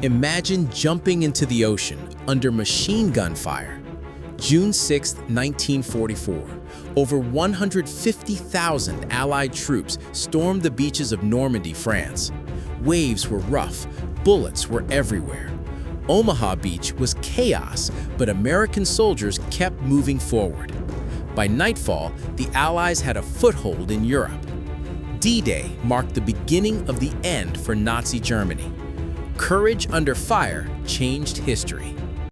Imagine jumping into the ocean under machine gun fire. June 6, 1944, over 150,000 Allied troops stormed the beaches of Normandy, France. Waves were rough, bullets were everywhere. Omaha Beach was chaos, but American soldiers kept moving forward. By nightfall, the Allies had a foothold in Europe. D-Day marked the beginning of the end for Nazi Germany. Courage under fire changed history.